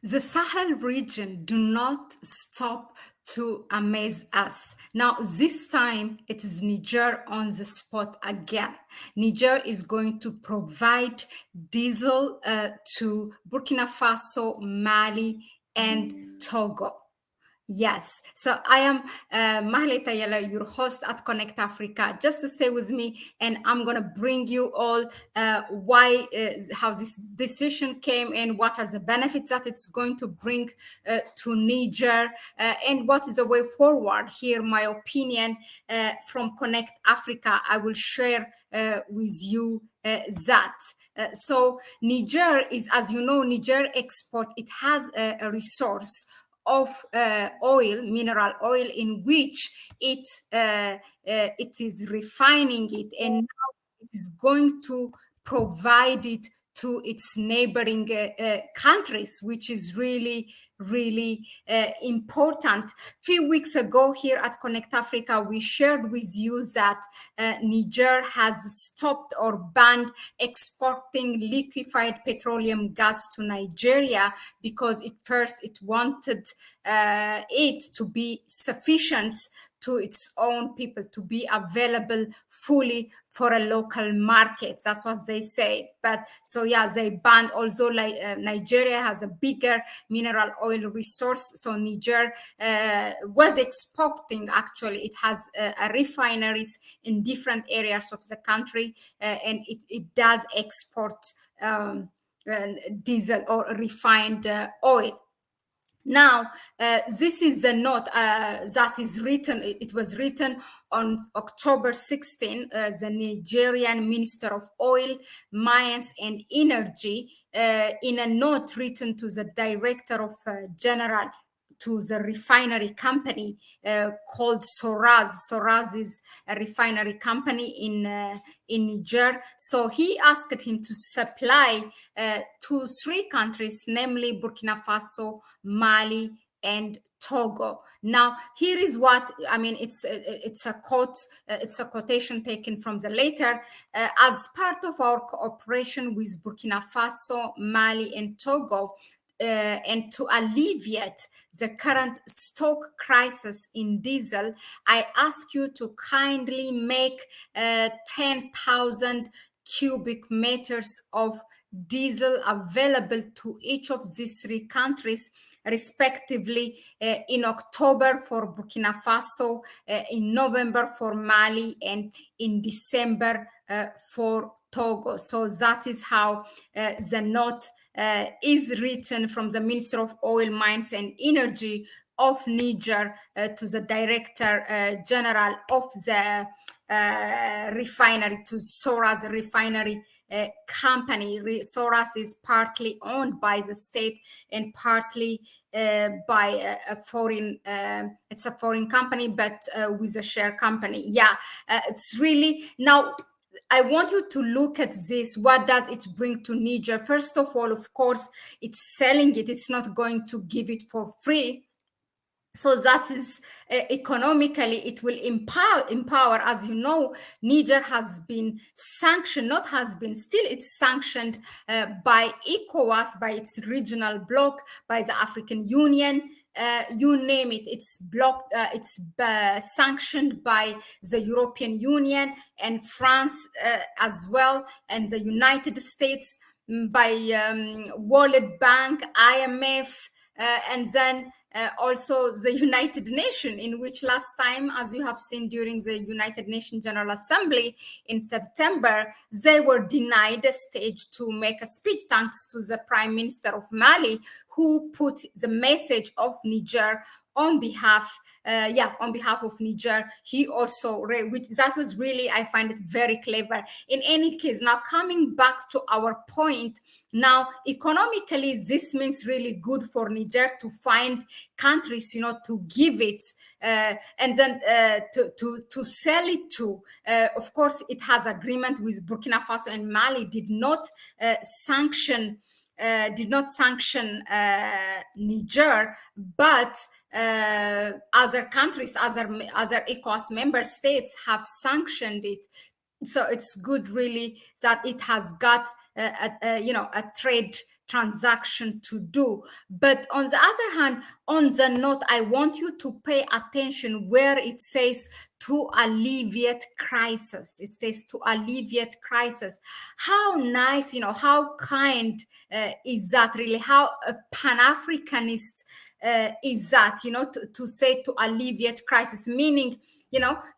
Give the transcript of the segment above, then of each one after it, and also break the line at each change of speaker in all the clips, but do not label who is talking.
The Sahel region do not stop to amaze us. Now, this time it is Niger on the spot again. Niger is going to provide diesel to Burkina Faso, Mali, and Togo. Yes. So I am Mahlet Ayele, your host at Connect Africa. Just to stay with me, and I'm going to bring you all how this decision came and what are the benefits that it's going to bring to Niger, and what is the way forward. Here, my opinion from Connect Africa. I will share with you that. So Niger is, as you know, Niger export. It has a resource of oil, mineral oil, in which it is refining it, and now it is going to provide it to its neighboring countries, which is really important. Few weeks ago here at Connect Africa, we shared with you that Niger has stopped or banned exporting liquefied petroleum gas to Nigeria because it wanted it to be sufficient to its own people, to be available fully for a local market. That's what they say. But so yeah, they banned. Also, like Nigeria has a bigger mineral oil resource, so Niger was exporting. Actually, it has refineries in different areas of the country, and it does export diesel or refined oil. Now, this is the note that is written. It was written on October 16. The Nigerian Minister of Oil, Mines and Energy, in a note written to the Director of General to the refinery company called Soraz. Soraz is a refinery company in Niger. So he asked him to supply to three countries, namely Burkina Faso, Mali, and Togo. Now, here is what I mean. It's a quote. It's a quotation taken from the letter. As part of our cooperation with Burkina Faso, Mali, and Togo, and to alleviate the current stock crisis in diesel, I ask you to kindly make 10,000 cubic meters of diesel available to each of these three countries, respectively, in October for Burkina Faso, in November for Mali, and in December for Togo. So that is how the note is written from the Minister of Oil, Mines and Energy of Niger to the Director General of the refinery, to Soras Refinery company. Soras is partly owned by the state and partly by a foreign. It's a foreign company, but with a share company. Yeah, it's really now. I want you to look at this. What does it bring to Niger? First of all, of course, it's selling it. It's not going to give it for free. So that is economically, it will empower. As you know, Niger has been sanctioned, not has been, still it's sanctioned by ECOWAS, by its regional bloc, by the African Union. You name it, it's blocked. It's sanctioned by the European Union and France as well, and the United States, by World Bank, IMF, and then also the United Nations, in which last time, as you have seen during the United Nations General Assembly in September, they were denied a stage to make a speech, thanks to the Prime Minister of Mali, who put the message of Niger on behalf of Niger. He also which that was really, I find it very clever. In any case, now coming back to our point, now economically this means really good for Niger to find countries, to give it and then to sell it to. Of course, it has agreement with Burkina Faso and Mali. Did not sanction Niger, but other countries, other ECOWAS member states have sanctioned it. So it's good, really, that it has got a trade transaction to do. But on the other hand, on the note, I want you to pay attention where it says to alleviate crisis. It says to alleviate crisis. How nice, how kind is that really? How Pan-Africanist is that, to say to alleviate crisis, meaning,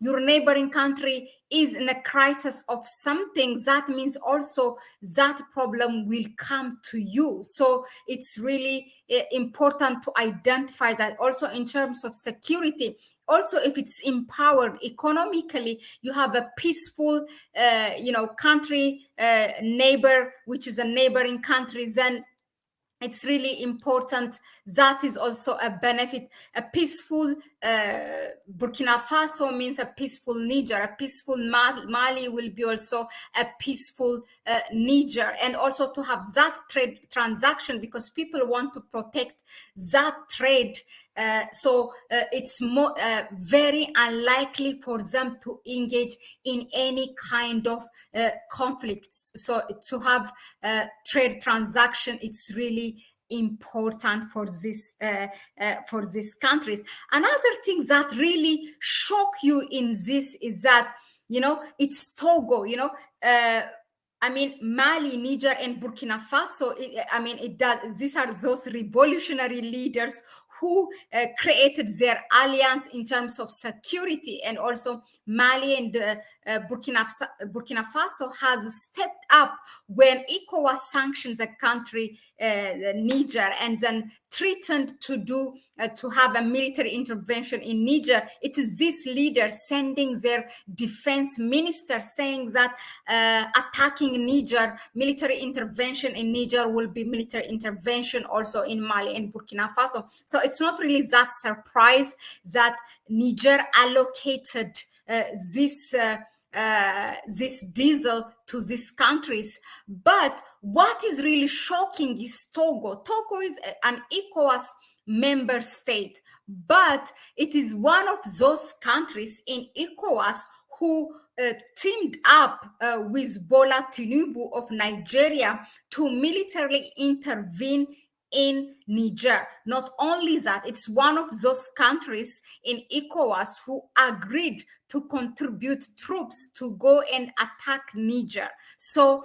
your neighboring country is in a crisis of something. That means also that problem will come to you. So it's really important to identify that. Also in terms of security, also if it's empowered economically, you have a peaceful country, neighbor, which is a neighboring country, then it's really important. That is also a benefit. A peaceful Burkina Faso means a peaceful Niger. A peaceful Mali will be also a peaceful Niger. And also to have that trade transaction, because people want to protect that trade. So it's more very unlikely for them to engage in any kind of conflict. So to have trade transaction, it's really important for these countries. Another thing that really shock you in this is that it's Togo. I mean, Mali, Niger, and Burkina Faso. It does. These are those revolutionary leaders who created their alliance in terms of security. And also Mali and Burkina Faso has stepped up when ECOWAS sanctions a country, Niger, and then threatened to have a military intervention in Niger. It is this leader sending their defense minister saying that attacking Niger, military intervention in Niger will be military intervention also in Mali and Burkina Faso. So it's not really that surprise that Niger allocated this diesel to these countries. But what is really shocking is Togo. Togo is an ECOWAS member state, but it is one of those countries in ECOWAS who teamed up with Bola Tinubu of Nigeria to militarily intervene in Niger. Not only that, it's one of those countries in ECOWAS who agreed to contribute troops to go and attack Niger. So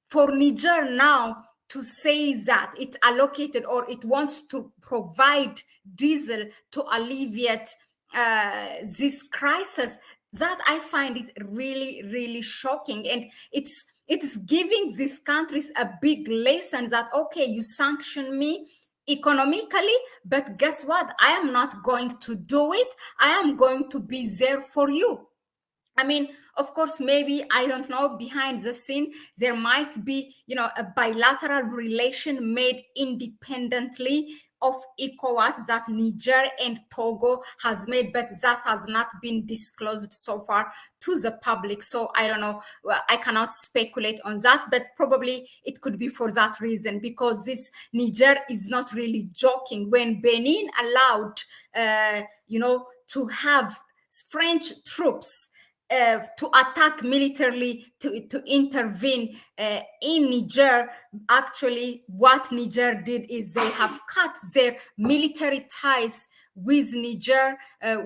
for Niger now to say that it allocated or it wants to provide diesel to alleviate this crisis, that I find it really, really shocking. And it is giving these countries a big lesson that, okay, you sanction me economically, but guess what? I am not going to do it. I am going to be there for you. I mean, of course, maybe, I don't know, behind the scene, there might be, a bilateral relation made independently of ECOWAS that Niger and Togo has made, but that has not been disclosed so far to the public. So I don't know. Well, I cannot speculate on that, but probably it could be for that reason, because this Niger is not really joking. When Benin allowed, to have French troops to attack militarily, to intervene in Niger, actually what Niger did is they have cut their military ties with Niger,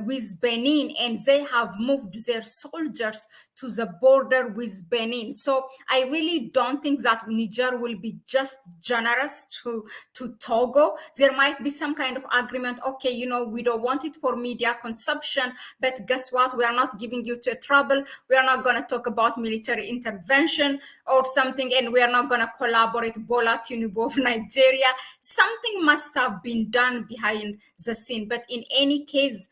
with Benin, and they have moved their soldiers to the border with Benin. So I really don't think that Niger will be just generous to Togo. There might be some kind of agreement. Okay, we don't want it for media consumption, but guess what? We are not giving you to trouble. We are not going to talk about military intervention or something, and we are not going to collaborate Bola Tinubu of Nigeria. Something must have been done behind the scene. But in any case,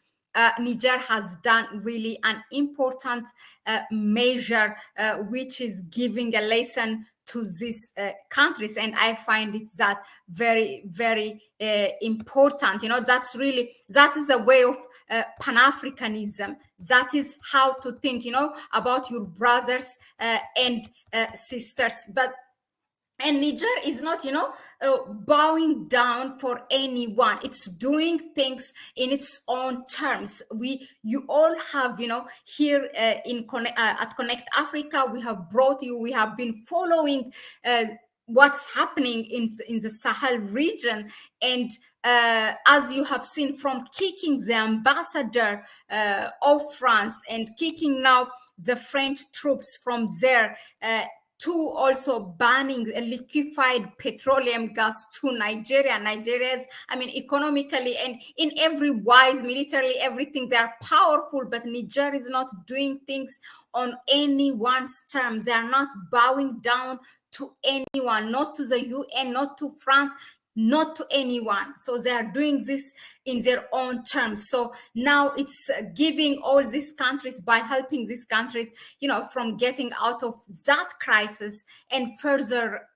Niger has done really an important measure, which is giving a lesson to these countries, and I find it that very, very important. That is a way of Pan-Africanism. That is how to think, about your brothers and sisters. And Niger is not, bowing down for anyone. It's doing things in its own terms. You all have, here at Connect Africa, we have brought you, we have been following what's happening in the Sahel region. And as you have seen, from kicking the ambassador of France and kicking now the French troops from there, to also banning liquefied petroleum gas to Nigeria. Nigeria's, I mean, economically and in every wise, militarily, everything, they are powerful, but Niger is not doing things on anyone's terms. They are not bowing down to anyone, not to the UN, not to France, not to anyone. So they are doing this in their own terms. So now it's giving all these countries, by helping these countries, from getting out of that crisis, and further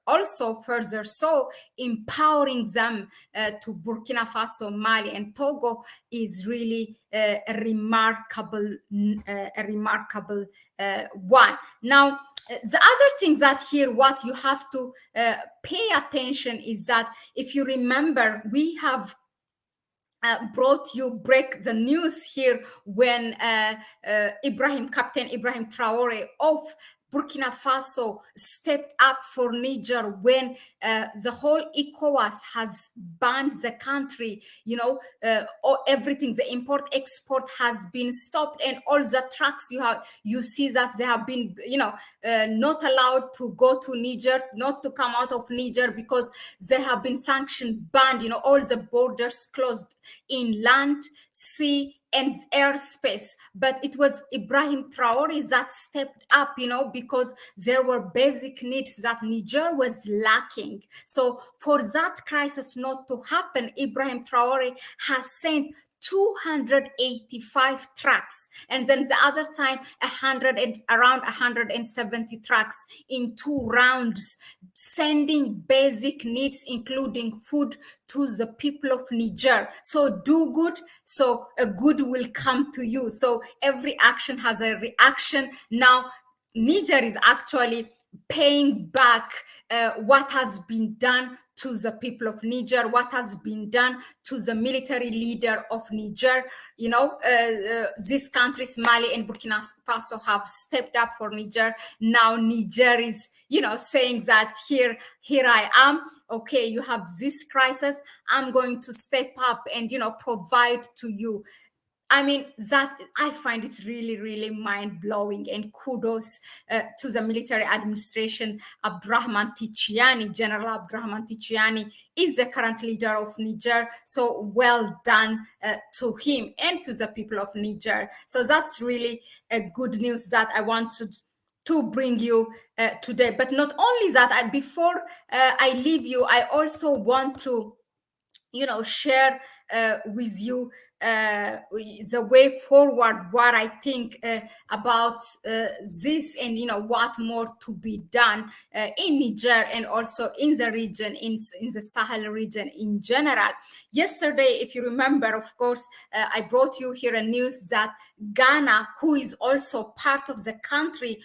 so empowering them to Burkina Faso, Mali, and Togo is really a remarkable one. Now, the other thing that here, what you have to pay attention is that, if you remember, we have break the news here when Captain Ibrahim Traore of Burkina Faso stepped up for Niger when the whole ECOWAS has banned the country, everything, the import export has been stopped, and all the trucks you see that they have been, not allowed to go to Niger, not to come out of Niger, because they have been sanctioned, banned, all the borders closed in land, sea, and airspace. But it was Ibrahim Traore that stepped up, because there were basic needs that Niger was lacking. So for that crisis not to happen, Ibrahim Traore has sent 285 trucks, and then the other time around 170 trucks in 2 rounds, sending basic needs including food to the people of Niger. So do good, so a good will come to you. So every action has a reaction. Now Niger is actually paying back what has been done to the people of Niger, what has been done to the military leader of Niger. These countries, Mali and Burkina Faso, have stepped up for Niger. Now Niger is, saying that here I am. Okay, you have this crisis. I'm going to step up and, provide to you. I mean, that I find it really, really mind-blowing, and kudos to the military administration. General Abdurrahman Tichiani is the current leader of Niger. So well done to him and to the people of Niger. So that's really a good news that I wanted to bring you today. But not only that, before I leave you, I also want to share with you the way forward, what I think about this, and what more to be done in Niger and also in the region, in the Sahel region in general. Yesterday, if you remember, of course, I brought you here a news that Ghana, who is also part of the country,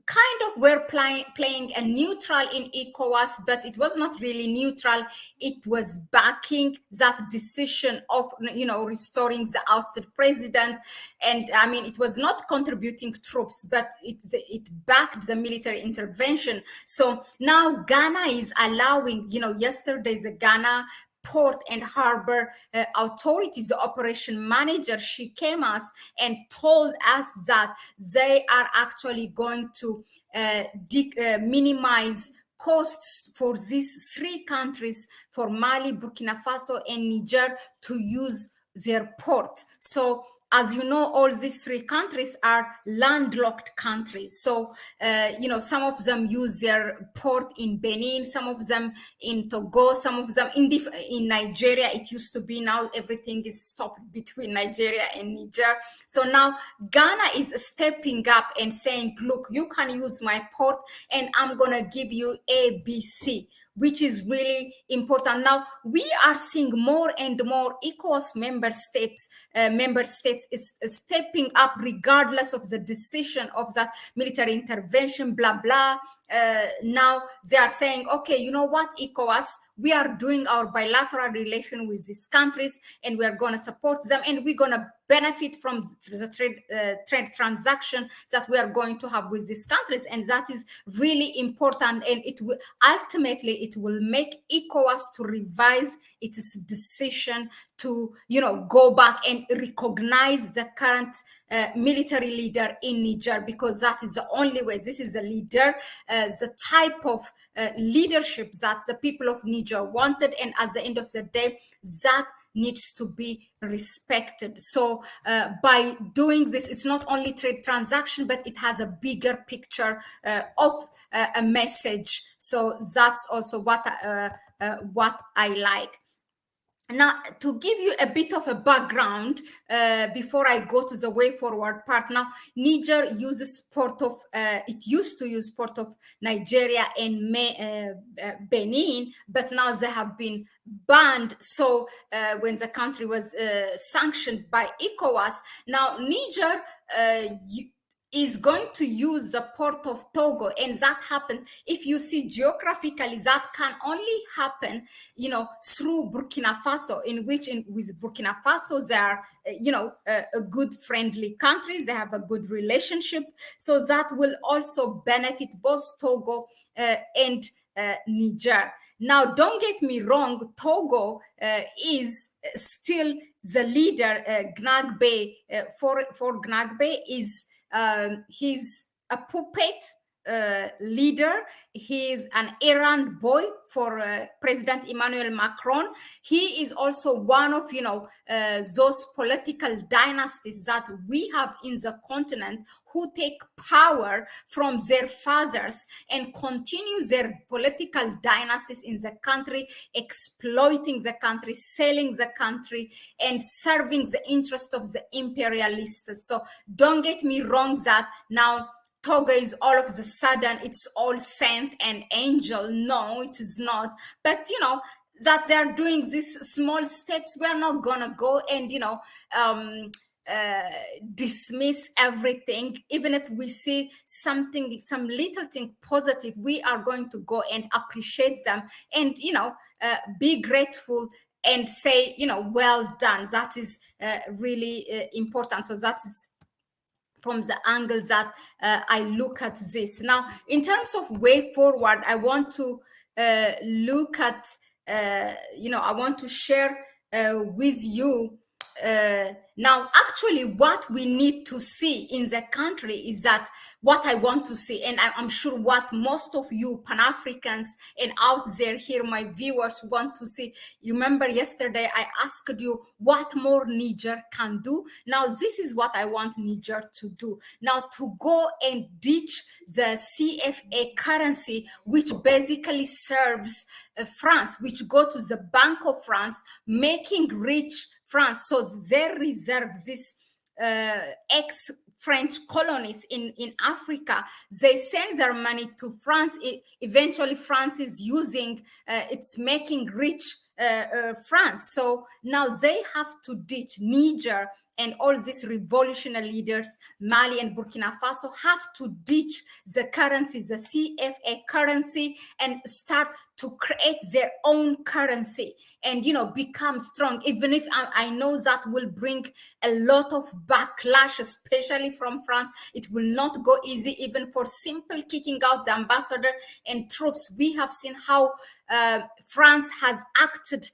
kind of were playing a neutral in ECOWAS, but it was not really neutral. It was backing that decision of, restoring the ousted president. And I mean, it was not contributing troops, but it backed the military intervention. So now Ghana is allowing, yesterday the Ghana Port and Harbor authorities, the operation manager, she came us and told us that they are actually going to minimize costs for these 3 countries, for Mali, Burkina Faso, and Niger, to use their port. So as you know, all these 3 countries are landlocked countries. So, some of them use their port in Benin, some of them in Togo, some of them in Nigeria. It used to be, now everything is stopped between Nigeria and Niger. So now Ghana is stepping up and saying, look, you can use my port and I'm going to give you ABC, which is really important. Now we are seeing more and more ECOWAS member states is stepping up regardless of the decision of that military intervention, blah blah. now they are saying, okay, you know what, ECOWAS, we are doing our bilateral relation with these countries, and we are going to support them, and we're going to benefit from the trade transaction that we are going to have with these countries. And that is really important, and it will ultimately, it will make ECOWAS to revise its decision to, you know, go back and recognize the current military leader in Niger, because that is the only way. This is the leader, the type of leadership that the people of Niger wanted, and at the end of the day, that needs to be respected. So by doing this, it's not only trade transaction, but it has a bigger picture of a message. So that's also what I like. Now, to give you a bit of a background before I go to the way forward part, now Niger uses it used to use port of Nigeria and Benin, but now they have been banned. So when the country was sanctioned by ECOWAS, now Niger is going to use the port of Togo, and that happens, if you see geographically, that can only happen, you know, through Burkina Faso, with Burkina Faso, they are, a good friendly country, they have a good relationship, so that will also benefit both Togo and Niger. Now, don't get me wrong, Togo is still the leader. Gnagbe, for Gnagbe is he's a puppet leader. He is an errand boy for President Emmanuel Macron. He is also one of, those political dynasties that we have in the continent, who take power from their fathers and continue their political dynasties in the country, exploiting the country, selling the country, and serving the interest of the imperialists. So don't get me wrong that now Togo is all of the sudden, it's all saint and angel. No, it is not. But, that they're doing these small steps, we're not gonna go and, dismiss everything. Even if we see some little thing positive, we are going to go and appreciate them and, be grateful and say, well done. That is really important. So that is from the angle that I look at this. Now, in terms of way forward, I want to look at, I want to share with you now, actually, what we need to see in the country is that what I want to see, and I'm sure what most of you Pan-Africans and out there here, my viewers, want to see. You remember yesterday I asked you what more Niger can do. Now, this is what I want Niger to do. Now, to go and ditch the CFA currency, which basically serves France, which go to the Bank of France, making rich France. So they reserve this ex-French colonies in Africa. They send their money to France. Eventually, France is using, it's making rich France. So now they have to ditch Niger, and all these revolutionary leaders, Mali and Burkina Faso, have to ditch the currency, the CFA currency, and start to create their own currency and, become strong. Even if I know that will bring a lot of backlash, especially from France. It will not go easy, even for simple kicking out the ambassador and troops. We have seen how France has acted.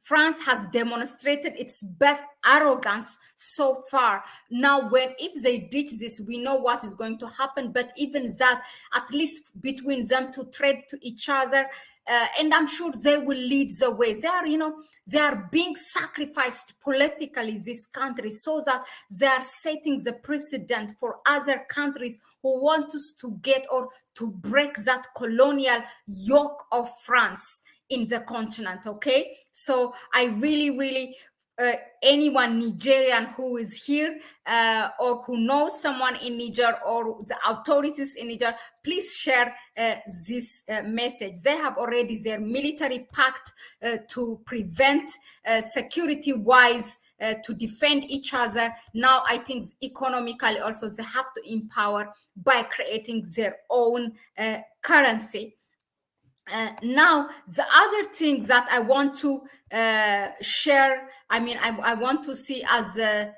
France has demonstrated its best arrogance so far. Now, if they ditch this, we know what is going to happen. But even that, at least between them to trade to each other, and I'm sure they will lead the way. They are being sacrificed politically, this country, so that they are setting the precedent for other countries who want us to get or to break that colonial yoke of France in the continent. Okay, so I really anyone Nigerian who is here or who knows someone in Niger or the authorities in Niger, please share this message. They have already their military pact to prevent security-wise to defend each other. Now I think economically also they have to empower by creating their own currency. Now, the other thing that I want to share, I mean, I want to see as a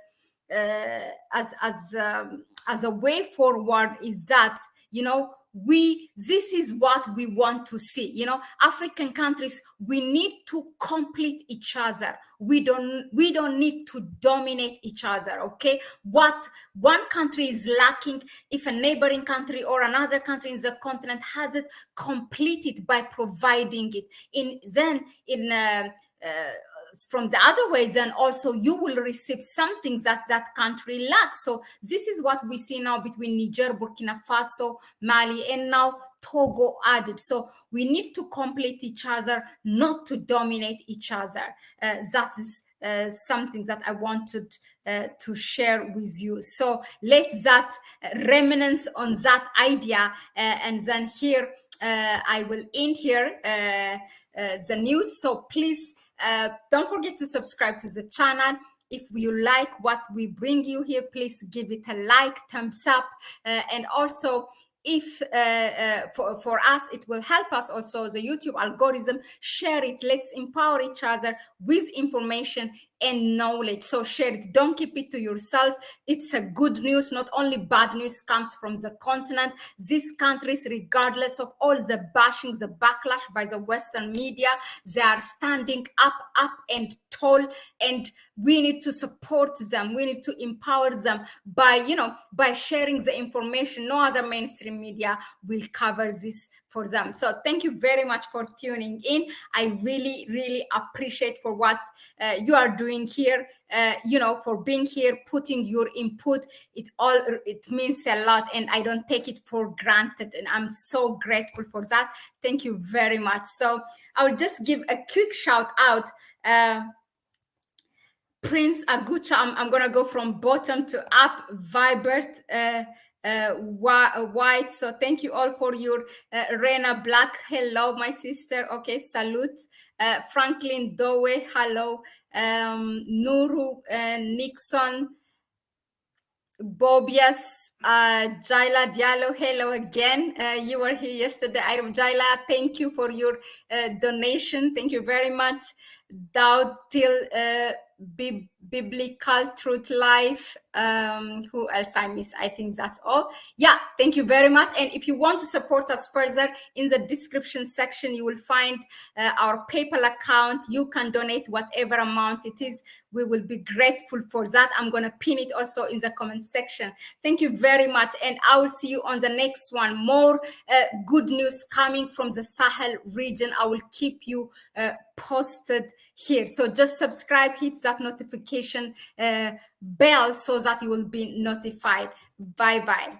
as a way forward is that, you know, this is what we want to see. You know, African countries, we need to complete each other. We don't need to dominate each other. Okay, what one country is lacking, if a neighboring country or another country in the continent has it, complete it by providing it in from the other way, then also you will receive something that that country lacks. So this is what we see now between Niger, Burkina Faso, Mali, and now Togo added. So we need to complete each other, not to dominate each other. That is something that I wanted to share with you. So let that remnants on that idea, and then here I will end here the news. So please don't forget to subscribe to the channel. If you like what we bring you here, please give it a like, thumbs up, and also if for us it will help us also, the YouTube algorithm, share it. Let's empower each other with information and knowledge. So share it, don't keep it to yourself. It's a good news. Not only bad news comes from the continent. These countries, regardless of all the bashing, the backlash by the Western media, they are standing up and tall, and we need to support them. We need to empower them by, you know, by sharing the information. No other mainstream media will cover this for them. So thank you very much for tuning in. I really appreciate for what you are doing here, you know, for being here, putting your input. It means a lot, and I don't take it for granted, and I'm so grateful for that. Thank you very much. So I'll just give a quick shout out. Prince Agucha, I'm gonna go from bottom to up. Vibert White. So thank you all for your Rena Black. Hello, my sister. Okay, salute. Franklin Doe. Hello. Nuru Nixon. Bobias, Jaila Diallo, hello again. You were here yesterday. Jaila, thank you for your donation. Thank you very much. Dowd Till Biblical Truth Life. Who else I miss? I think that's all. Yeah, thank you very much. And if you want to support us further, in the description section, you will find our PayPal account. You can donate whatever amount it is. We will be grateful for that. I'm going to pin it also in the comment section. Thank you very much. And I will see you on the next one. More good news coming from the Sahel region. I will keep you posted here. So just subscribe, hit that notification bell so that you will be notified. Bye-bye.